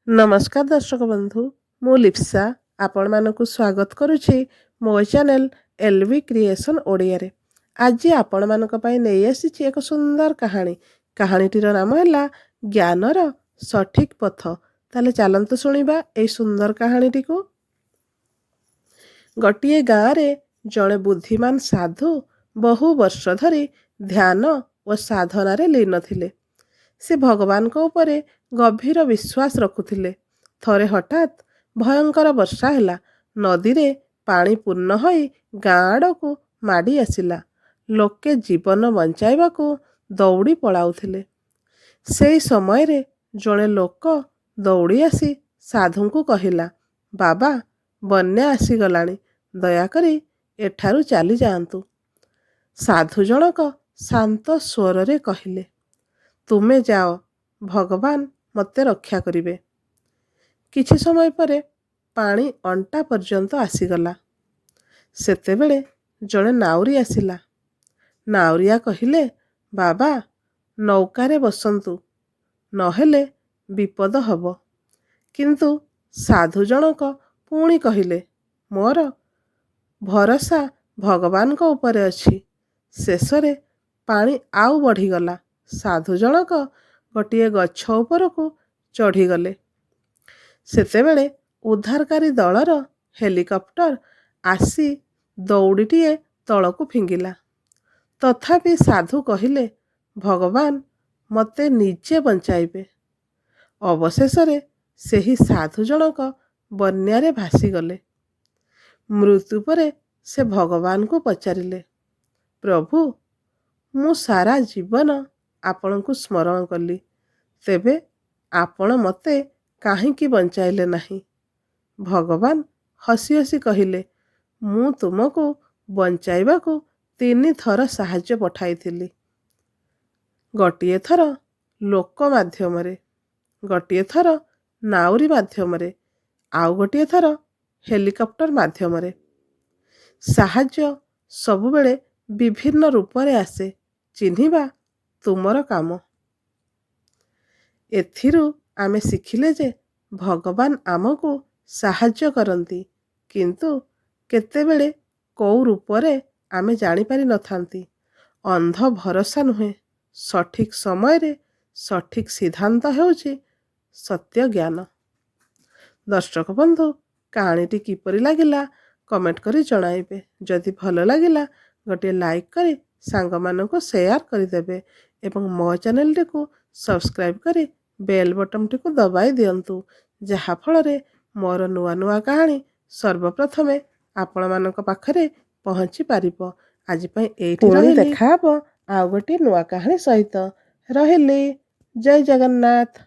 नमस्कार दर्शक बंधु मु लिप्सा आपण मानकु स्वागत करुछि मो चैनल एलवी क्रिएशन ओडिया रे। आज आपण मानक पई नै आसीछि एक सुंदर कहानी। कहानीटीर नाम हैला ज्ञानर सठिक पथ। ताले चलंतु सुनिबा ए सुंदर कहानीटी को। गोटिए गाँ रे जड़े बुद्धिमान साधु बहु वर्ष धरी ध्यान और साधना रे लीन थिले। से भगवान को ऊपर गभीर विश्वास रखुथिले। थरे हठात भयंकर वर्षा हैला। नदी रे पानी पूर्ण होई गाँ आड़कू माड़ी आसिला। लोके जीवन बंचाइबाकू दौड़ी पलाउथिले। सेई समय रे जड़े लोक दौड़ी आसी साधु को कहिला, बाबा बन्या आसीगलाणी, दयाकरी एठारू चली जाआंतु। साधु जनक शांत स्वर रे कहिले, तुमे जाओ, भगवान मते रक्षा करिवे। किछि समय परे पानी अंटा पर्यंत आसीगला। सेतेबेले जड़े नाउरी आसिला। नाउरिया कहिले, बाबा नौकारे बसंतु, नहेले विपद हब। किंतु साधु जनक पुणी कहिले, मोर भरोसा भगवान को ऊपरे अछि। शेषरे पानी आउ बढ़ीगला। साधु जनक गोटिए गछ उपरकू चढ़ीगले। सेतेबेले उद्धारकारी दलर हेलिकॉप्टर आसी दौड़ीटीए तलकू फिंगिला। तथापि साधु कहिले, भगवान मते निजे बंचाइबे। अवशेषरे सेही साधु जनक बन्यारे भासीगले। मृत्यु परे से भगवान को पचारिले, प्रभु मु सारा जीवन आपण को स्मरण कली, तेबे आपण मते काहींकी बंचाइले नाही। भगवान हसी हसी कहिले, मु तुमको बंचाइबाकू 3 थर साहाଯ୍ୟ पठाइथिली। गोटिए थर लोक माध्यमरे, गोटिए थर नाउरी माध्यमरे, आउ गोटिए थर हेलिकॉप्टर माध्यमरे। साहाଯ୍ୟ सबुबेले विभिन्न रूपरे आसे, चिन्हिबा तुमर काम। एथिरू आमे शिखिले जे भगवान आमको साहाଯ୍ୟ करंती, किंतु केतेबेले कोउ रूपरे आमे जानी पारि नथांती। अंध भरोसा नुहे, सठिक समय रे सठिक सिद्धांत हेउची सत्य ज्ञान। दर्शक बंधु कहानीटी किपरि लागिला कमेंट करी जणाइबे। जदि भलो लागिला गोटे लाइक करी सांग मानको शेयर करी देबे एवं मो चैनल टी को सब्सक्राइब करी बेल बटन टी को दबाई दियंतु, जहा फलरे मोर नुआ नुआ कहानी सर्वप्रथमे आपण मानक पाखरे पहुंची पारिबो। आज पई एठी रहिली, देखा हबो आउ गोटे नुआ कहानी सहित। रहिली, जय जगन्नाथ।